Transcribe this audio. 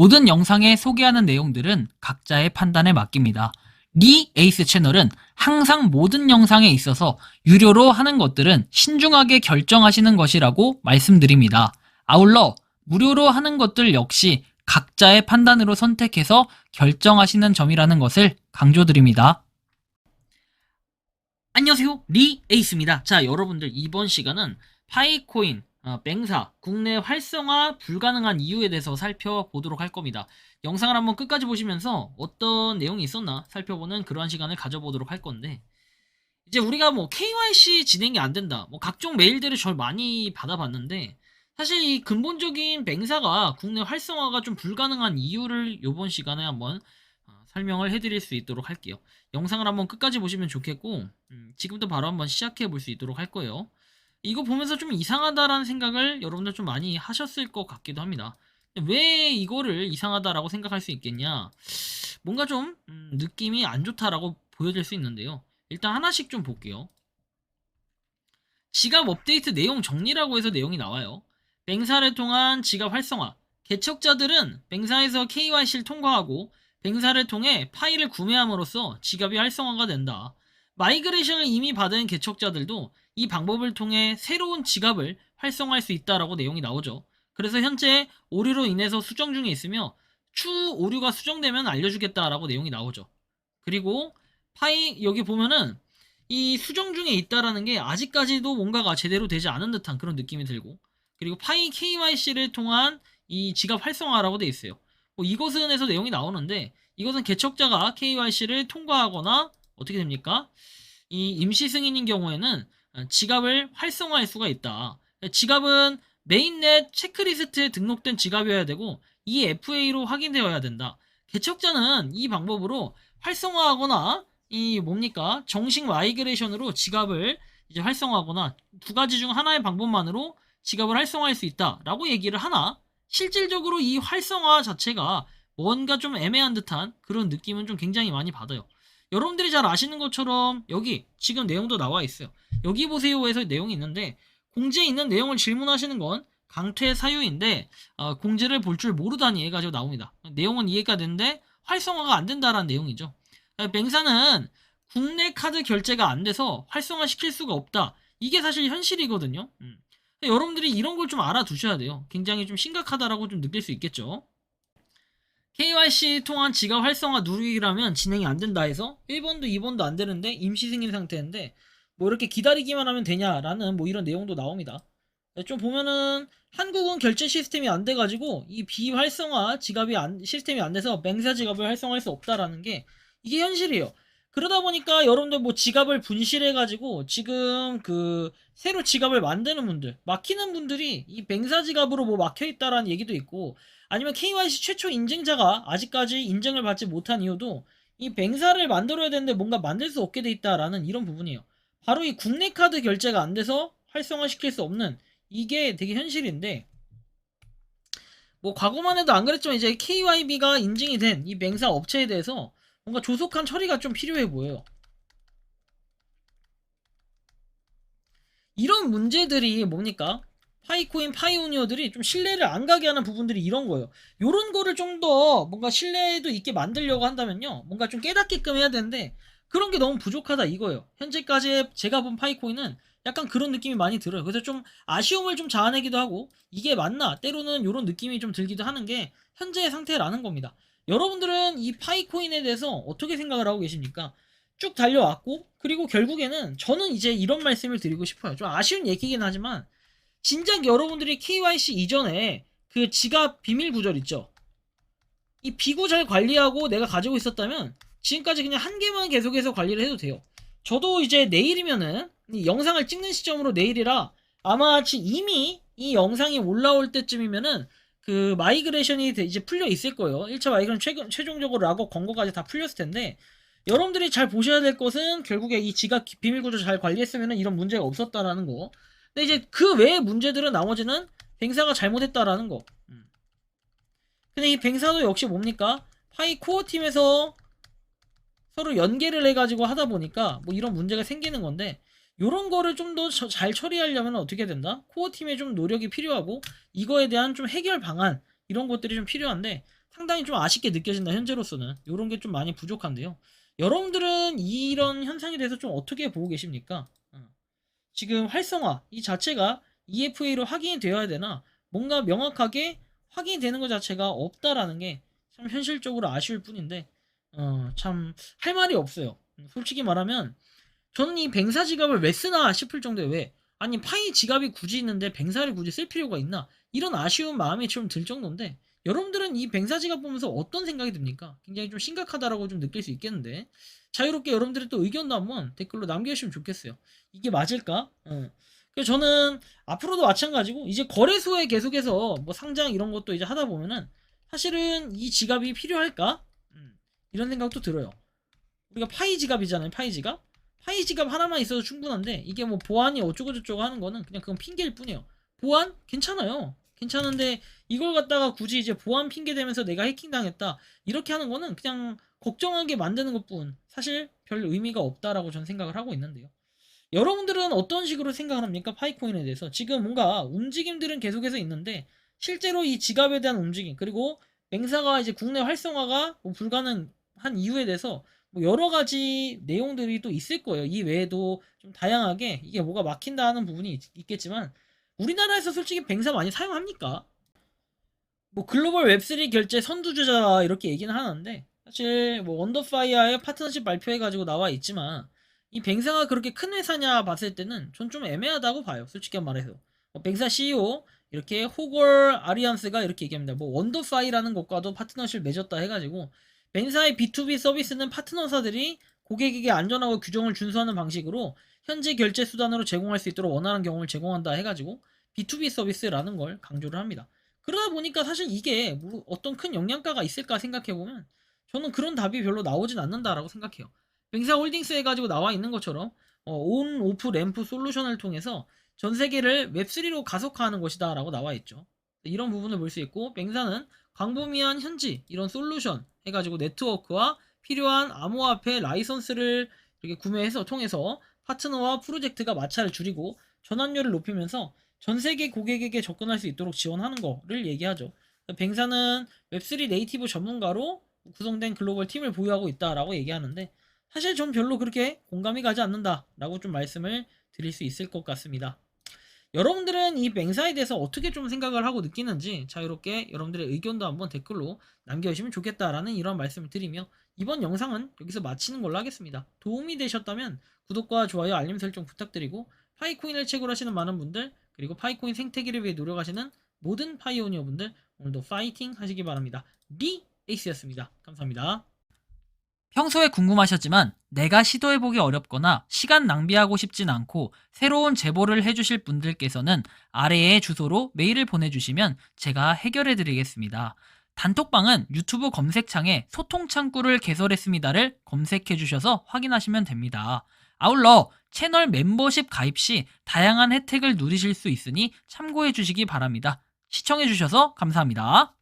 모든 영상에 소개하는 내용들은 각자의 판단에 맡깁니다. 리 에이스 채널은 항상 모든 영상에 있어서 유료로 하는 것들은 신중하게 결정하시는 것이라고 말씀드립니다. 아울러 무료로 하는 것들 역시 각자의 판단으로 선택해서 결정하시는 점이라는 것을 강조드립니다. 안녕하세요, 리 에이스입니다. 자, 여러분들 이번 시간은 파이코인 맹사 국내 활성화 불가능한 이유에 대해서 살펴보도록 할 겁니다. 영상을 한번 끝까지 보시면서 어떤 내용이 있었나 살펴보는 그러한 시간을 가져보도록 할 건데, 이제 우리가 뭐 KYC 진행이 안 된다, 뭐 각종 메일들을 절 많이 받아봤는데, 사실 이 근본적인 맹사가 국내 활성화가 좀 불가능한 이유를 이번 시간에 한번 설명을 해드릴 수 있도록 할게요. 영상을 한번 끝까지 보시면 좋겠고, 지금부터 바로 한번 시작해 볼 수 있도록 할 거예요. 이거 보면서 좀 이상하다라는 생각을 여러분들 좀 많이 하셨을 것 같기도 합니다. 왜 이거를 이상하다라고 생각할 수 있겠냐? 뭔가 좀 느낌이 안 좋다라고 보여질 수 있는데요. 일단 하나씩 좀 볼게요. 지갑 업데이트 내용 정리라고 해서 내용이 나와요. 맹사를 통한 지갑 활성화. 개척자들은 맹사에서 KYC를 통과하고 맹사를 통해 파일을 구매함으로써 지갑이 활성화가 된다. 마이그레이션을 이미 받은 개척자들도 이 방법을 통해 새로운 지갑을 활성화할 수 있다라고 내용이 나오죠. 그래서 현재 오류로 인해서 수정 중에 있으며 추후 오류가 수정되면 알려주겠다라고 내용이 나오죠. 그리고 여기 보면은 이 수정 중에 있다라는 게 아직까지도 뭔가가 제대로 되지 않은 듯한 그런 느낌이 들고, 그리고 파이 KYC를 통한 이 지갑 활성화라고 돼 있어요. 뭐 이것은 해서 내용이 나오는데, 이것은 개척자가 KYC를 통과하거나 어떻게 됩니까? 이 임시 승인인 경우에는 지갑을 활성화할 수가 있다. 지갑은 메인넷 체크리스트에 등록된 지갑이어야 되고 EFA로 확인되어야 된다. 개척자는 이 방법으로 활성화하거나 이 뭡니까? 정식 마이그레이션으로 지갑을 이제 활성화하거나 두 가지 중 하나의 방법만으로 지갑을 활성화할 수 있다라고 얘기를 하나, 실질적으로 이 활성화 자체가 뭔가 좀 애매한 듯한 그런 느낌은 좀 굉장히 많이 받아요. 여러분들이 잘 아시는 것처럼 여기 지금 내용도 나와 있어요. 여기 보세요 해서 내용이 있는데, 공지에 있는 내용을 질문하시는 건 강퇴 사유인데 공지를 볼 줄 모르다니 해가지고 나옵니다. 내용은 이해가 되는데 활성화가 안 된다라는 내용이죠. 맹사는 국내 카드 결제가 안 돼서 활성화시킬 수가 없다. 이게 사실 현실이거든요. 여러분들이 이런 걸 좀 알아두셔야 돼요. 굉장히 좀 심각하다라고 좀 느낄 수 있겠죠. KYC 통한 지갑 활성화 누르기라면 진행이 안 된다 해서 1번도 2번도 안 되는데 임시 승인 상태인데, 뭐 이렇게 기다리기만 하면 되냐라는 뭐 이런 내용도 나옵니다. 좀 보면은 한국은 결제 시스템이 안 돼가지고 이 비활성화 지갑이 시스템이 안 돼서 맹사 지갑을 활성화할 수 없다라는 게 이게 현실이에요. 그러다 보니까 여러분들 뭐 지갑을 분실해가지고 지금 그 새로 지갑을 만드는 분들, 막히는 분들이 이 맹사 지갑으로 뭐 막혀있다라는 얘기도 있고, 아니면 KYC 최초 인증자가 아직까지 인증을 받지 못한 이유도 이 맹사를 만들어야 되는데 뭔가 만들 수 없게 돼 있다라는 이런 부분이에요. 바로 이 국내 카드 결제가 안 돼서 활성화시킬 수 없는, 이게 되게 현실인데, 뭐 과거만 해도 안 그랬지만 이제 KYB가 인증이 된 이 맹사 업체에 대해서 뭔가 조속한 처리가 좀 필요해 보여요. 이런 문제들이 뭡니까? 파이코인 파이오니어들이 좀 신뢰를 안 가게 하는 부분들이 이런 거예요. 요런 거를 좀 더 뭔가 신뢰도 있게 만들려고 한다면요, 뭔가 좀 깨닫게끔 해야 되는데 그런 게 너무 부족하다 이거예요. 현재까지 제가 본 파이코인은 약간 그런 느낌이 많이 들어요. 그래서 좀 아쉬움을 좀 자아내기도 하고, 이게 맞나? 때로는 요런 느낌이 좀 들기도 하는 게 현재의 상태라는 겁니다. 여러분들은 이 파이코인에 대해서 어떻게 생각을 하고 계십니까? 쭉 달려왔고, 그리고 결국에는 저는 이제 이런 말씀을 드리고 싶어요. 좀 아쉬운 얘기긴 하지만, 진작 여러분들이 KYC 이전에 그 지갑 비밀 구절 있죠? 이 비구 잘 관리하고 내가 가지고 있었다면 지금까지 그냥 한 개만 계속해서 관리를 해도 돼요. 저도 이제 내일이면은, 이 영상을 찍는 시점으로 내일이라 아마 이미 이 영상이 올라올 때쯤이면은 그 마이그레이션이 이제 풀려 있을 거예요. 1차 마이그레이션 최종적으로 락업 권고까지 다 풀렸을 텐데, 여러분들이 잘 보셔야 될 것은 결국에 이 지갑 비밀 구조 잘 관리했으면 이런 문제가 없었다라는 거. 근데 이제 그 외의 문제들은 나머지는 뱅사가 잘못했다라는 거. 근데 이 뱅사도 역시 뭡니까? 파이 코어 팀에서 서로 연계를 해가지고 하다 보니까 뭐 이런 문제가 생기는 건데, 요런 거를 좀 더 잘 처리하려면 어떻게 된다? 코어 팀의 좀 노력이 필요하고, 이거에 대한 좀 해결 방안, 이런 것들이 좀 필요한데, 상당히 좀 아쉽게 느껴진다 현재로서는. 요런 게 좀 많이 부족한데요. 여러분들은 이런 현상에 대해서 좀 어떻게 보고 계십니까? 지금 활성화 이 자체가 EFA로 확인이 되어야 되나 뭔가 명확하게 확인이 되는 것 자체가 없다라는 게 참 현실적으로 아쉬울 뿐인데 참 할 말이 없어요. 솔직히 말하면 저는 이 뱅사 지갑을 왜 쓰나 싶을 정도에 왜 아니 파이 지갑이 굳이 있는데 뱅사를 굳이 쓸 필요가 있나 이런 아쉬운 마음이 좀 들 정도인데 여러분들은 이 뱅사 지갑 보면서 어떤 생각이 듭니까? 굉장히 좀 심각하다라고 좀 느낄 수 있겠는데 자유롭게 여러분들의 또 의견도 한번 댓글로 남겨주시면 좋겠어요. 이게 맞을까? 그래서 저는 앞으로도 마찬가지고 이제 거래소에 계속해서 뭐 상장 이런 것도 이제 하다 보면은 사실은 이 지갑이 필요할까? 이런 생각도 들어요. 우리가 파이 지갑이잖아요. 파이 지갑. 파이 지갑 하나만 있어도 충분한데 이게 뭐 보안이 어쩌고저쩌고 하는 거는 그냥 그건 핑계일 뿐이에요. 보안 괜찮아요. 괜찮은데 이걸 갖다가 굳이 이제 보안 핑계 대면서 내가 해킹당했다 이렇게 하는 거는 그냥 걱정하게 만드는 것뿐 사실 별 의미가 없다라고 저는 생각을 하고 있는데요. 여러분들은 어떤 식으로 생각을 합니까? 파이코인에 대해서 지금 뭔가 움직임들은 계속해서 있는데 실제로 이 지갑에 대한 움직임 그리고 맹사가 이제 국내 활성화가 뭐 불가능한 이유에 대해서 뭐 여러 가지 내용들이 또 있을 거예요. 이 외에도 좀 다양하게 이게 뭐가 막힌다 하는 부분이 있겠지만 우리나라에서 솔직히 뱅사 많이 사용합니까? 뭐 글로벌 웹3 결제 선두주자 이렇게 얘기는 하는데 사실 뭐 원더파이어의 파트너십 발표해가지고 나와 있지만 이 뱅사가 그렇게 큰 회사냐 봤을 때는 전 좀 애매하다고 봐요. 솔직히 말해서 뱅사 CEO 이렇게 호걸 아리안스가 이렇게 얘기합니다. 뭐 원더파이라는 것과도 파트너십을 맺었다 해가지고 뱅사의 B2B 서비스는 파트너사들이 고객에게 안전하고 규정을 준수하는 방식으로 현재 결제 수단으로 제공할 수 있도록 원하는 경우를 제공한다 해가지고 B2B 서비스라는 걸 강조를 합니다. 그러다 보니까 사실 이게 뭐 어떤 큰 영향가가 있을까 생각해보면 저는 그런 답이 별로 나오진 않는다라고 생각해요. 뱅사홀딩스 해가지고 나와 있는 것처럼 온, 오프, 램프 솔루션을 통해서 전 세계를 웹3로 가속화하는 것이다 라고 나와 있죠. 이런 부분을 볼 수 있고 뱅사는 광범위한 현지 이런 솔루션 해가지고 네트워크와 필요한 암호화폐 라이선스를 이렇게 구매해서 통해서 파트너와 프로젝트가 마찰을 줄이고 전환율을 높이면서 전 세계 고객에게 접근할 수 있도록 지원하는 거를 얘기하죠. 뱅사는 웹3 네이티브 전문가로 구성된 글로벌 팀을 보유하고 있다라고 얘기하는데 사실 전 별로 그렇게 공감이 가지 않는다라고 좀 말씀을 드릴 수 있을 것 같습니다. 여러분들은 이 뱅사에 대해서 어떻게 좀 생각을 하고 느끼는지 자유롭게 여러분들의 의견도 한번 댓글로 남겨주시면 좋겠다라는 이런 말씀을 드리며 이번 영상은 여기서 마치는 걸로 하겠습니다. 도움이 되셨다면 구독과 좋아요 알림 설정 부탁드리고 파이코인을 채굴하시는 많은 분들 그리고 파이코인 생태계를 위해 노력하시는 모든 파이오니어 분들 오늘도 파이팅 하시기 바랍니다. 리 에이스였습니다. 감사합니다. 평소에 궁금하셨지만 내가 시도해보기 어렵거나 시간 낭비하고 싶진 않고 새로운 제보를 해주실 분들께서는 아래의 주소로 메일을 보내주시면 제가 해결해드리겠습니다. 단톡방은 유튜브 검색창에 소통창구를 개설했습니다를 검색해주셔서 확인하시면 됩니다. 아울러 채널 멤버십 가입 시 다양한 혜택을 누리실 수 있으니 참고해주시기 바랍니다. 시청해주셔서 감사합니다.